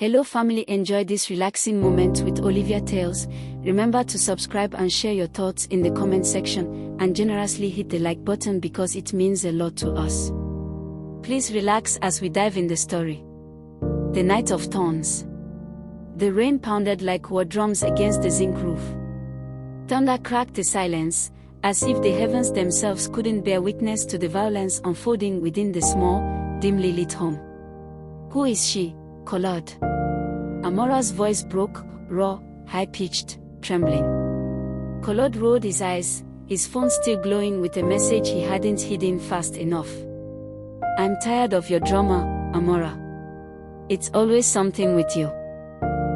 Hello family, enjoy this relaxing moment with Olivia Tales. Remember to subscribe and share your thoughts in the comment section, and generously hit the like button because it means a lot to us. Please relax as we dive in the story. The Night of Thorns. The rain pounded like war drums against the zinc roof. Thunder cracked the silence, as if the heavens themselves couldn't bear witness to the violence unfolding within the small, dimly lit home. "Who is she, Collard?" Amara's voice broke, raw, high-pitched, trembling. Collard rolled his eyes, his phone still glowing with a message he hadn't hidden fast enough. "I'm tired of your drama, Amara. It's always something with you.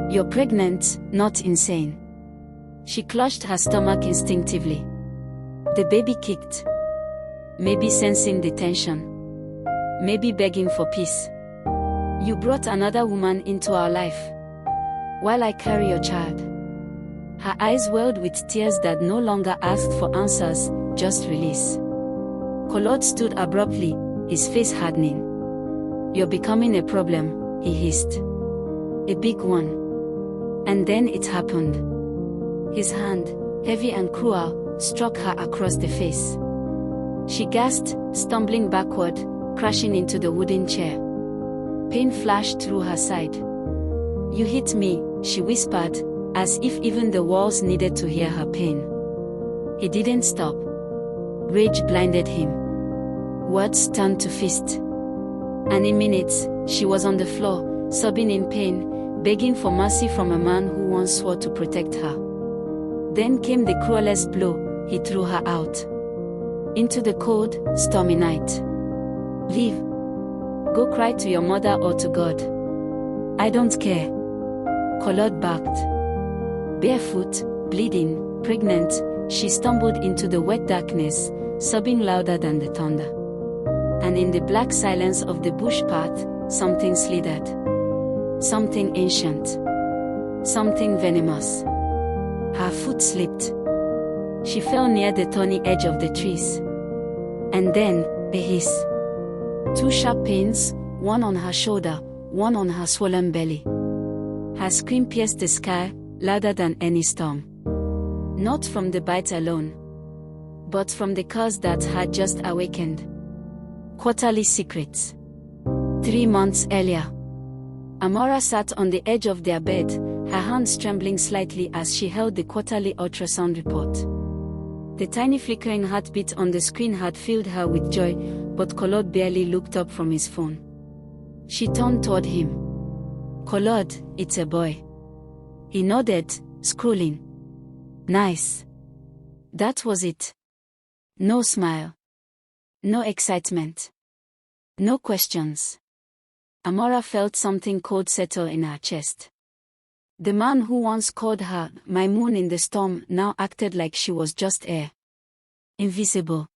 You're pregnant, not insane." She clutched her stomach instinctively. The baby kicked. Maybe sensing the tension. Maybe begging for peace. "You brought another woman into our life. While I carry your child." Her eyes welled with tears that no longer asked for answers, just release. Collard stood abruptly, his face hardening. "You're becoming a problem," he hissed. "A big one." And then it happened. His hand, heavy and cruel, struck her across the face. She gasped, stumbling backward, crashing into the wooden chair. Pain flashed through her side. "You hit me," she whispered, as if even the walls needed to hear her pain. He didn't stop. Rage blinded him. Words turned to fist. And in minutes, she was on the floor, sobbing in pain, begging for mercy from a man who once swore to protect her. Then came the cruelest blow. He threw her out. Into the cold, stormy night. "Leave. Go cry to your mother or to God." "I don't care." Collard barked. Barefoot, bleeding, pregnant, she stumbled into the wet darkness, sobbing louder than the thunder. And in the black silence of the bush path, something slithered. Something ancient. Something venomous. Her foot slipped. She fell near the thorny edge of the trees. And then, a hiss. Two sharp pains, one on her shoulder, one on her swollen belly. Her scream pierced the sky, louder than any storm. Not from the bite alone, but from the curse that had just awakened. Quarterly secrets. 3 months earlier. Amara sat on the edge of their bed, her hands trembling slightly as she held the quarterly ultrasound report. The tiny flickering heartbeat on the screen had filled her with joy, but Collard barely looked up from his phone. She turned toward him. "Collard, it's a boy." He nodded, scrolling. "Nice." That was it. No smile. No excitement. No questions. Amara felt something cold settle in her chest. The man who once called her "my moon in the storm" now acted like she was just air. Invisible.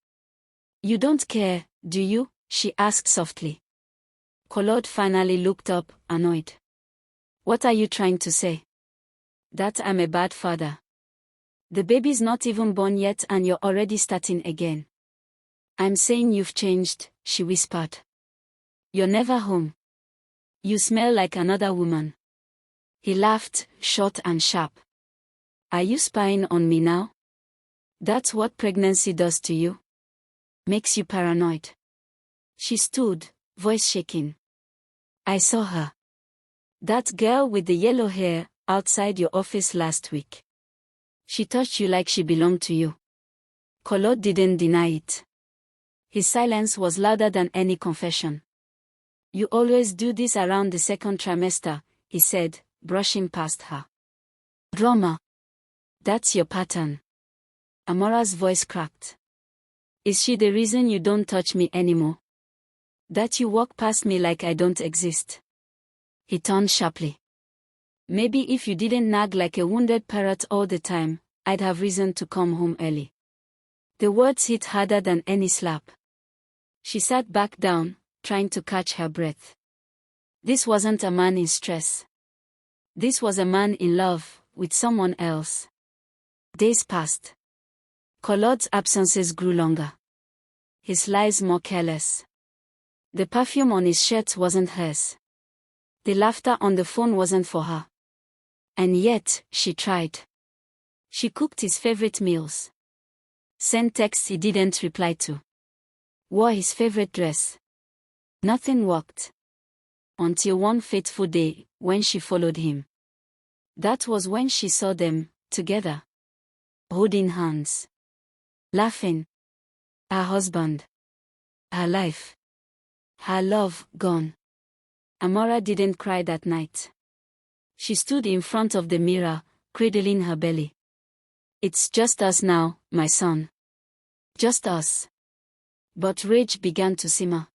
"You don't care, do you?" she asked softly. Collard finally looked up, annoyed. "What are you trying to say?" "That I'm a bad father. The baby's not even born yet and you're already starting again." "I'm saying you've changed," she whispered. "You're never home. You smell like another woman." He laughed, short and sharp. "Are you spying on me now? That's what pregnancy does to you? Makes you paranoid." She stood, voice shaking. "I saw her. That girl with the yellow hair, outside your office last week. She touched you like she belonged to you." Collard didn't deny it. His silence was louder than any confession. "You always do this around the second trimester," he said, brushing past her. "Drama. That's your pattern." Amara's voice cracked. "Is she the reason you don't touch me anymore? That you walk past me like I don't exist?" He turned sharply. "Maybe if you didn't nag like a wounded parrot all the time, I'd have reason to come home early." The words hit harder than any slap. She sat back down, trying to catch her breath. This wasn't a man in stress. This was a man in love, with someone else. Days passed. Collard's absences grew longer. His lies more careless. The perfume on his shirt wasn't hers. The laughter on the phone wasn't for her. And yet, she tried. She cooked his favorite meals. Sent texts he didn't reply to. Wore his favorite dress. Nothing worked. Until one fateful day, when she followed him. That was when she saw them, together. Holding hands. Laughing. Her husband. Her life. Her love, gone. Amara didn't cry that night. She stood in front of the mirror, cradling her belly. It's just us now, my son. Just us. But rage began to simmer.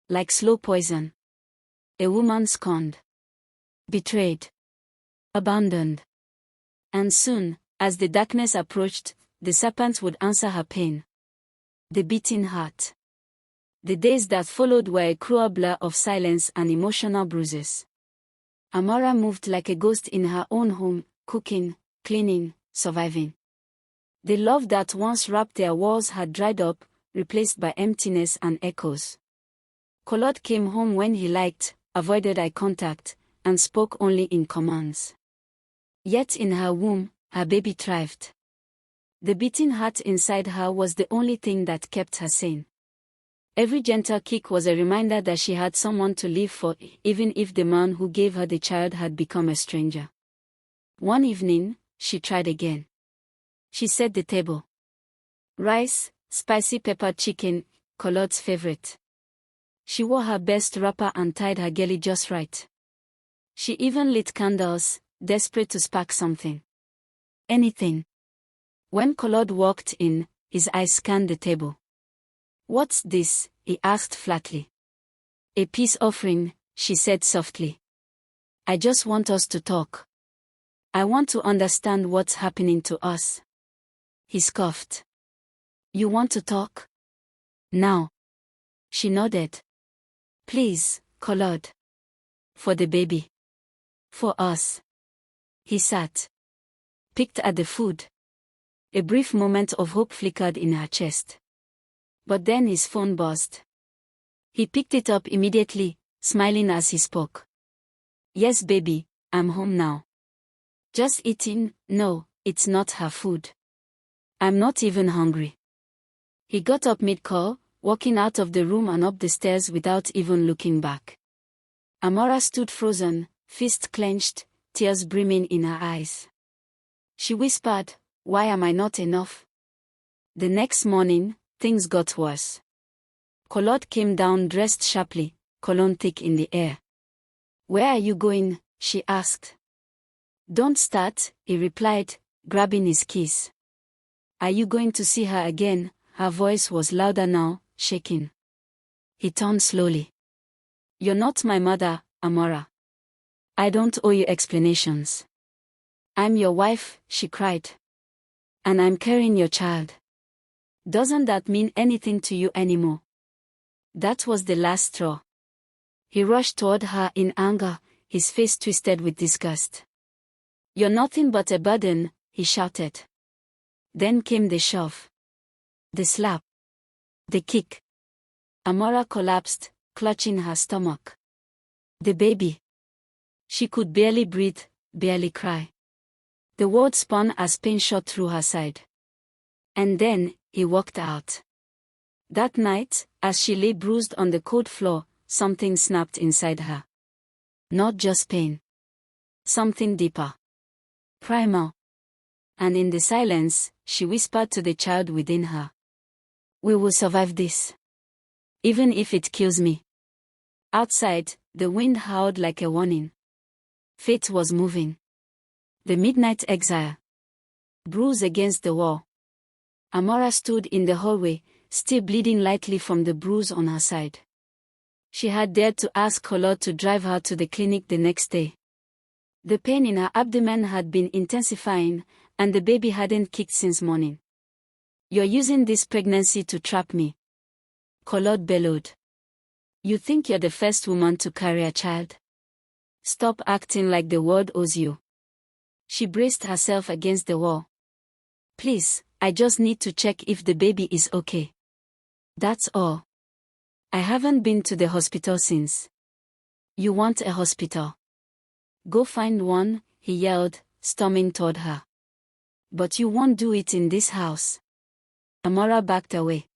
Like slow poison. A woman scorned. Betrayed. Abandoned. And soon, as the darkness approached, the serpent would answer her pain. The beating heart. The days that followed were a cruel blur of silence and emotional bruises. Amara moved like a ghost in her own home, cooking, cleaning, surviving. The love that once wrapped their walls had dried up, replaced by emptiness and echoes. Collard came home when he liked, avoided eye contact, and spoke only in commands. Yet in her womb, her baby thrived. The beating heart inside her was the only thing that kept her sane. Every gentle kick was a reminder that she had someone to live for, even if the man who gave her the child had become a stranger. One evening, she tried again. She set the table. Rice, spicy peppered chicken, Collard's favorite. She wore her best wrapper and tied her girlie just right. She even lit candles, desperate to spark something. Anything. When Collard walked in, his eyes scanned the table. "What's this?" he asked flatly. "A peace offering," she said softly. "I just want us to talk. I want to understand what's happening to us." He scoffed. "You want to talk? Now?" She nodded. "Please, Collard. For the baby. For us." He sat. Picked at the food. A brief moment of hope flickered in her chest. But then his phone buzzed. He picked it up immediately, smiling as he spoke. "Yes, baby, I'm home now. Just eating." "No, it's not her food. I'm not even hungry." He got up mid-call, walking out of the room and up the stairs without even looking back. Amara stood frozen, fist clenched, tears brimming in her eyes. She whispered, "Why am I not enough?" The next morning, things got worse. Collard came down dressed sharply, cologne thick in the air. "Where are you going?" she asked. "Don't start," he replied, grabbing his keys. "Are you going to see her again?" Her voice was louder now, shaking. He turned slowly. "You're not my mother, Amara. I don't owe you explanations. I'm your wife," she cried. "And I'm carrying your child. Doesn't that mean anything to you anymore?" That was the last straw. He rushed toward her in anger, his face twisted with disgust. "You're nothing but a burden," he shouted. Then came the shove. The slap. The kick. Amara collapsed, clutching her stomach. The baby. She could barely breathe, barely cry. The world spun as pain shot through her side. And then, he walked out. That night, as she lay bruised on the cold floor, something snapped inside her. Not just pain. Something deeper. Primal. And in the silence, she whispered to the child within her. "We will survive this. Even if it kills me." Outside, the wind howled like a warning. Fate was moving. The midnight exile. Bruise against the wall. Amara stood in the hallway, still bleeding lightly from the bruise on her side. She had dared to ask Collard to drive her to the clinic the next day. The pain in her abdomen had been intensifying, and the baby hadn't kicked since morning. "You're using this pregnancy to trap me," Collard bellowed. "You think you're the first woman to carry a child? Stop acting like the world owes you." She braced herself against the wall. "Please, I just need to check if the baby is okay. That's all. I haven't been to the hospital since." You want a hospital? Go find one, he yelled, storming toward her. But you won't do it in this house. Amara backed away.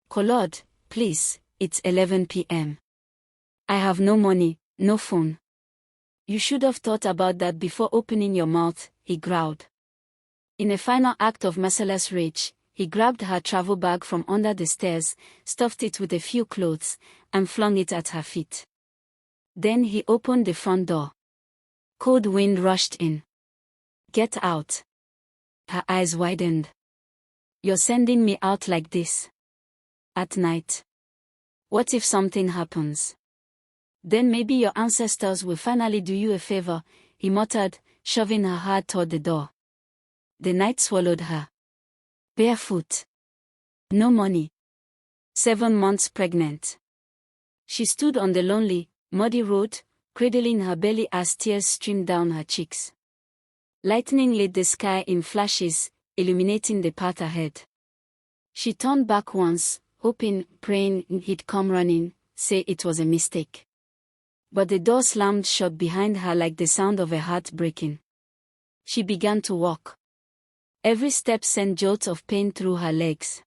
Collard, please, it's 11 p.m. I have no money, no phone. You should have thought about that before opening your mouth, he growled. In a final act of merciless rage, he grabbed her travel bag from under the stairs, stuffed it with a few clothes, and flung it at her feet. Then he opened the front door. Cold wind rushed in. Get out. Her eyes widened. You're sending me out like this? At night? What if something happens? Then maybe your ancestors will finally do you a favor, he muttered, shoving her hard toward the door. The night swallowed her. Barefoot. No money. 7 months pregnant. She stood on the lonely, muddy road, cradling her belly as tears streamed down her cheeks. Lightning lit the sky in flashes, illuminating the path ahead. She turned back once, hoping, praying he'd come running, say it was a mistake. But the door slammed shut behind her like the sound of a heart breaking. She began to walk. Every step sent jolts of pain through her legs.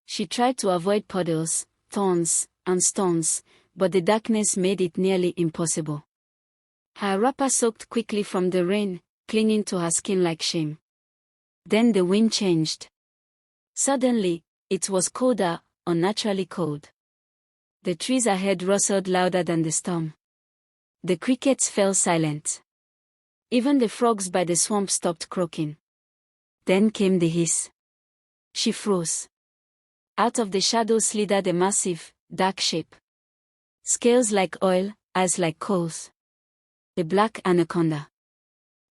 She tried to avoid puddles, thorns, and stones, but the darkness made it nearly impossible. Her wrapper soaked quickly from the rain, clinging to her skin like shame. Then the wind changed. Suddenly, it was colder, unnaturally cold. The trees ahead rustled louder than the storm. The crickets fell silent. Even the frogs by the swamp stopped croaking. Then came the hiss. She froze. Out of the shadows slithered a massive, dark shape. Scales like oil, eyes like coals. A black anaconda.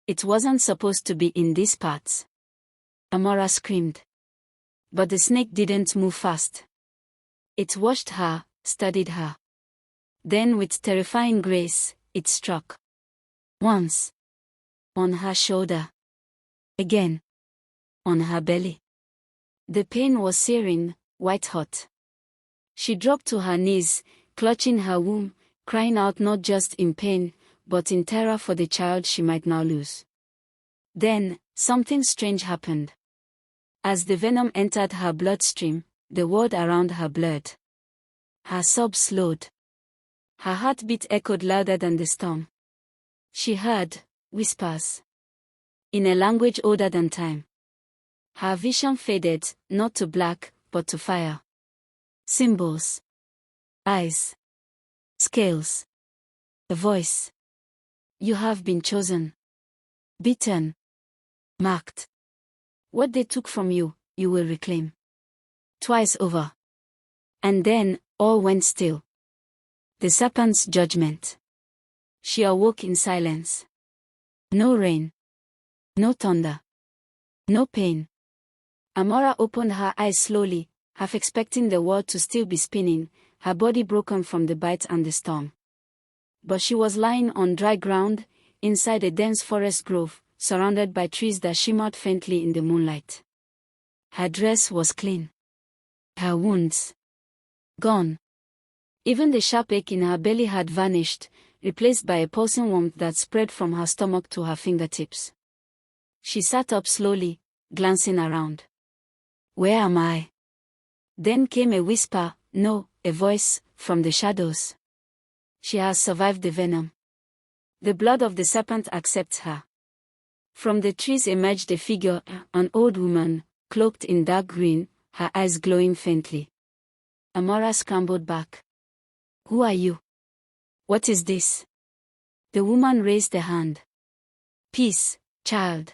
It wasn't supposed to be in these parts. Amara screamed. But the snake didn't move fast. It watched her, studied her. Then with terrifying grace, it struck. Once. On her shoulder. Again. On her belly. The pain was searing, white-hot. She dropped to her knees, clutching her womb, crying out not just in pain, but in terror for the child she might now lose. Then, something strange happened. As the venom entered her bloodstream, the world around her blurred. Her sobs slowed. Her heartbeat echoed louder than the storm. She heard whispers. In a language older than time. Her vision faded, not to black, but to fire. Symbols. Eyes. Scales. A voice. You have been chosen. Bitten. Marked. What they took from you, you will reclaim. Twice over. And then, all went still. The serpent's judgment. She awoke in silence. No rain. No thunder. No pain. Amara opened her eyes slowly, half expecting the world to still be spinning, her body broken from the bite and the storm. But she was lying on dry ground, inside a dense forest grove, surrounded by trees that shimmered faintly in the moonlight. Her dress was clean. Her wounds gone. Even the sharp ache in her belly had vanished, replaced by a pulsing warmth that spread from her stomach to her fingertips. She sat up slowly, glancing around. Where am I? Then came a whisper, no, a voice, from the shadows. She has survived the venom. The blood of the serpent accepts her. From the trees emerged a figure, an old woman, cloaked in dark green, her eyes glowing faintly. Amara scrambled back. Who are you? What is this? The woman raised a hand. Peace, child.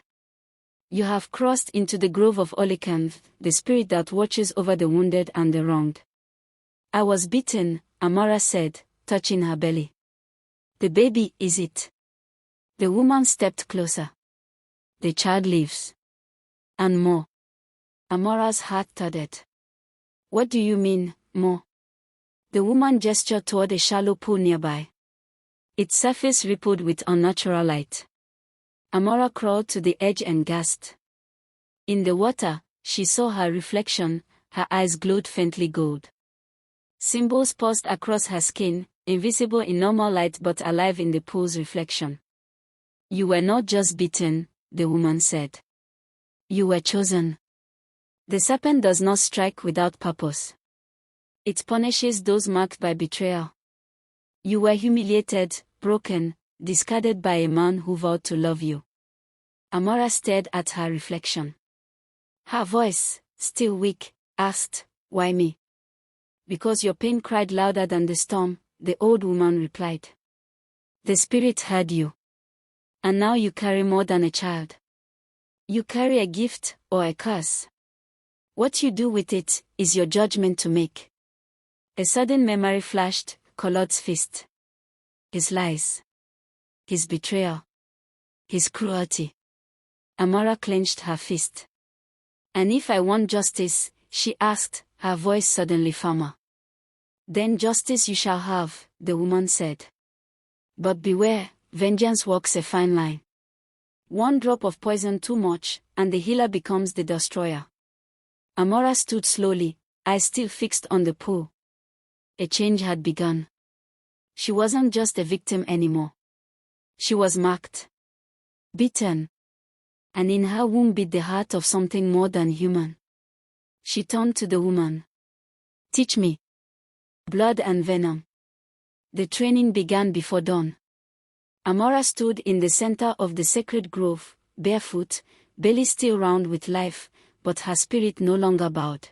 You have crossed into the grove of awakens, the spirit that watches over the wounded and the wronged. I was bitten, Amara said, touching her belly. The baby, is it? The woman stepped closer. The child lives. And more. Amara's heart thudded. What do you mean, more? The woman gestured toward a shallow pool nearby. Its surface rippled with unnatural light. Amara crawled to the edge and gasped. In the water, she saw her reflection, her eyes glowed faintly gold. Symbols paused across her skin, invisible in normal light but alive in the pool's reflection. You were not just bitten, the woman said. You were chosen. The serpent does not strike without purpose. It punishes those marked by betrayal. You were humiliated, broken, discarded by a man who vowed to love you. Amara stared at her reflection. Her voice, still weak, asked, "Why me?" "Because your pain cried louder than the storm," the old woman replied. "The spirit heard you. And now you carry more than a child. You carry a gift or a curse. What you do with it is your judgment to make." A sudden memory flashed, Collot's fist. His lies. His betrayal. His cruelty. Amara clenched her fist. "And if I want justice," she asked, her voice suddenly firmer. "Then justice you shall have," the woman said. "But beware, vengeance walks a fine line. One drop of poison too much, and the healer becomes the destroyer." Amara stood slowly, eyes still fixed on the pool. A change had begun. She wasn't just a victim anymore. She was marked. Bitten. And in her womb beat the heart of something more than human. She turned to the woman. "Teach me." Blood and venom. The training began before dawn. Amara stood in the center of the sacred grove, barefoot, belly still round with life, but her spirit no longer bowed.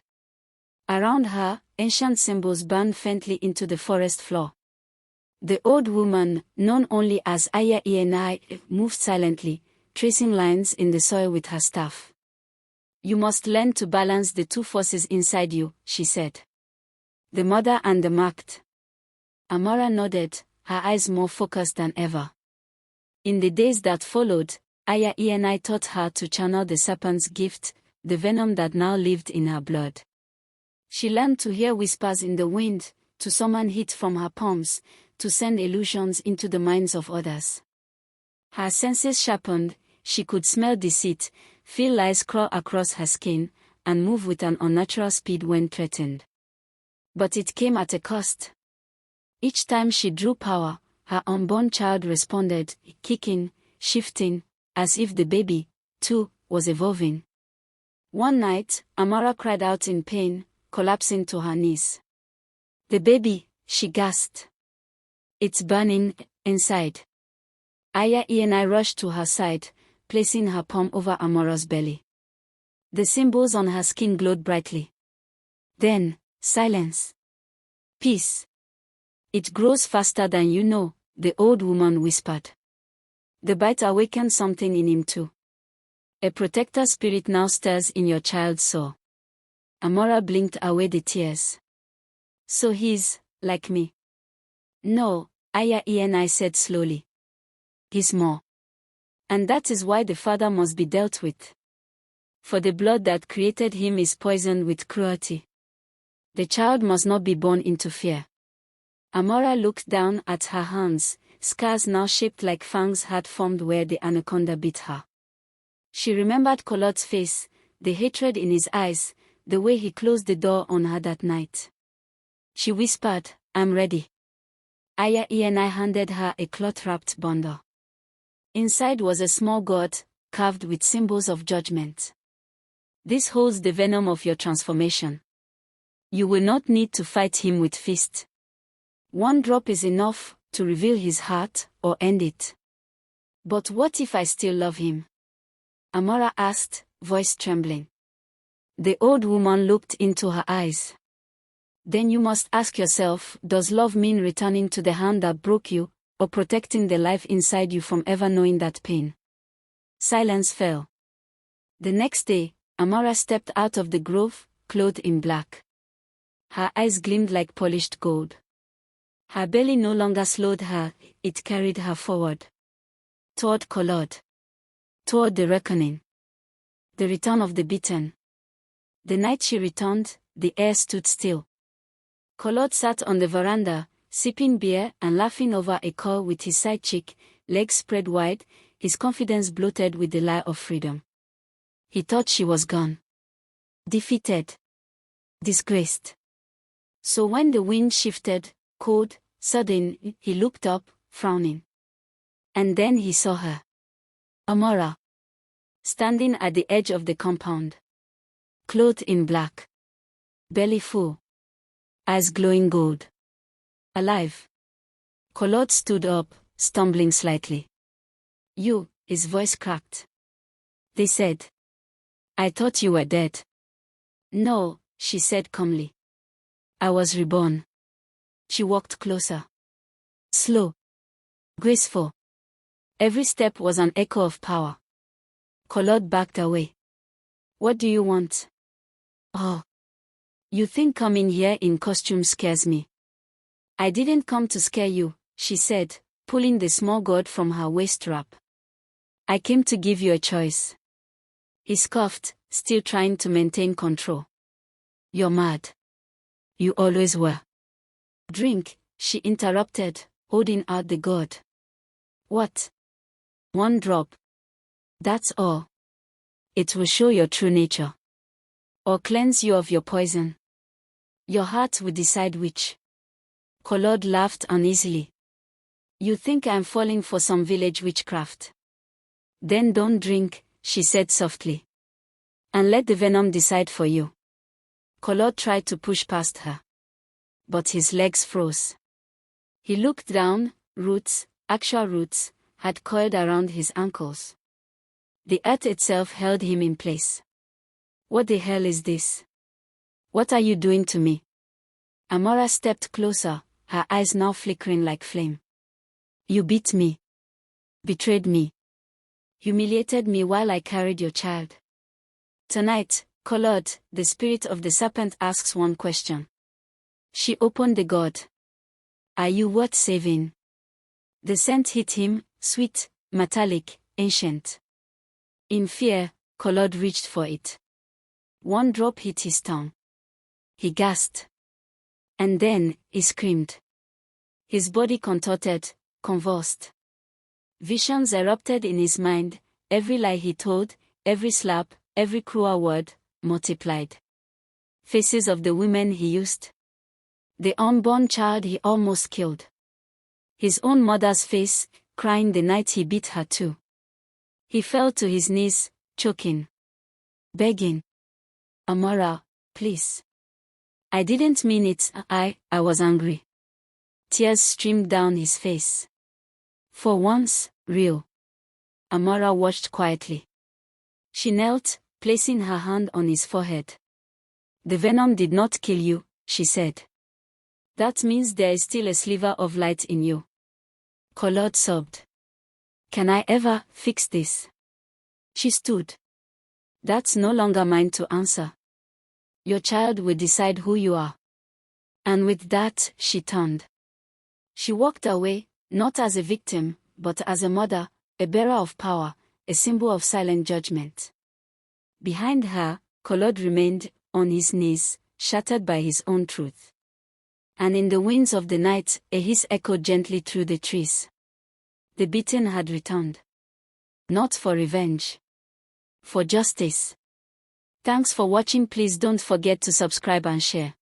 Around her, ancient symbols burned faintly into the forest floor. The old woman, known only as Aya, moved silently, tracing lines in the soil with her staff. "You must learn to balance the two forces inside you," she said. "The mother and the marked." Amara nodded, her eyes more focused than ever. In the days that followed, Aya taught her to channel the serpent's gift, the venom that now lived in her blood. She learned to hear whispers in the wind, to summon heat from her palms, to send illusions into the minds of others. Her senses sharpened, she could smell deceit, feel lies crawl across her skin, and move with an unnatural speed when threatened. But it came at a cost. Each time she drew power, her unborn child responded, kicking, shifting, as if the baby, too, was evolving. One night, Amara cried out in pain, collapsing to her knees. "The baby," she gasped. "It's burning inside." Aya rushed to her side, placing her palm over Amara's belly. The symbols on her skin glowed brightly. Then, silence. "Peace. It grows faster than you know," the old woman whispered. "The bite awakened something in him too. A protector spirit now stirs in your child's soul." Amara blinked away the tears. "So he's, like me?" "No," Aya said slowly. "He's more. And that is why the father must be dealt with. For the blood that created him is poisoned with cruelty. The child must not be born into fear." Amara looked down at her hands, scars now shaped like fangs had formed where the anaconda bit her. She remembered Collot's face, the hatred in his eyes, the way he closed the door on her that night. She whispered, "I'm ready." Aya handed her a cloth-wrapped bundle. Inside was a small gourd, carved with symbols of judgment. "This holds the venom of your transformation. You will not need to fight him with fists. One drop is enough to reveal his heart or end it." "But what if I still love him?" Amara asked, voice trembling. The old woman looked into her eyes. "Then you must ask yourself, does love mean returning to the hand that broke you, or protecting the life inside you from ever knowing that pain?" Silence fell. The next day, Amara stepped out of the grove, clothed in black. Her eyes gleamed like polished gold. Her belly no longer slowed her, it carried her forward. Toward Collot. Toward the reckoning. The return of the bitten. The night she returned, the air stood still. Collot sat on the veranda, sipping beer and laughing over a call with his side chick, legs spread wide, his confidence bloated with the lie of freedom. He thought she was gone. Defeated. Disgraced. So when the wind shifted, cold, Suddenly, he looked up, frowning. And then he saw her. Amara. Standing at the edge of the compound. Clothed in black. Belly full. Eyes glowing gold. Alive. Claude stood up, stumbling slightly. You, his voice cracked. They said. I thought you were dead. No, she said calmly. I was reborn. She walked closer. Slow. Graceful. Every step was an echo of power. Claude backed away. What do you want? Oh. You think coming here in costume scares me? I didn't come to scare you, she said, pulling the small gourd from her waist wrap. I came to give you a choice. He scoffed, still trying to maintain control. You're mad. You always were. Drink, she interrupted, holding out the gourd. What? 1 drop. That's all. It will show your true nature. Or cleanse you of your poison. Your heart will decide which. Claude laughed uneasily. You think I'm falling for some village witchcraft? Then don't drink, she said softly. And let the venom decide for you. Claude tried to push past her. But his legs froze. He looked down, roots, actual roots, had coiled around his ankles. The earth itself held him in place. What the hell is this? What are you doing to me? Amara stepped closer, her eyes now flickering like flame. You beat me. Betrayed me. Humiliated me while I carried your child. Tonight, Claude, the spirit of the serpent, asks one question. She opened the gourd. Are you worth saving? The scent hit him, sweet, metallic, ancient. In fear, Claude reached for it. 1 drop hit his tongue. He gasped. And then, he screamed. His body contorted, convulsed. Visions erupted in his mind, every lie he told, every slap, every cruel word, multiplied. Faces of the women he used. The unborn child he almost killed. His own mother's face, crying the night he beat her too. He fell to his knees, choking. Begging. Amara, please. I didn't mean it, I was angry. Tears streamed down his face. For once, real. Amara watched quietly. She knelt, placing her hand on his forehead. The venom did not kill you, she said. That means there is still a sliver of light in you. Claude sobbed. Can I ever fix this? She stood. That's no longer mine to answer. Your child will decide who you are. And with that, she turned. She walked away, not as a victim, but as a mother, a bearer of power, a symbol of silent judgment. Behind her, Claude remained, on his knees, shattered by his own truth. And in the winds of the night, a hiss echoed gently through the trees. The Bitten had returned. Not for revenge. For justice. Thanks for watching. Please don't forget to subscribe and share.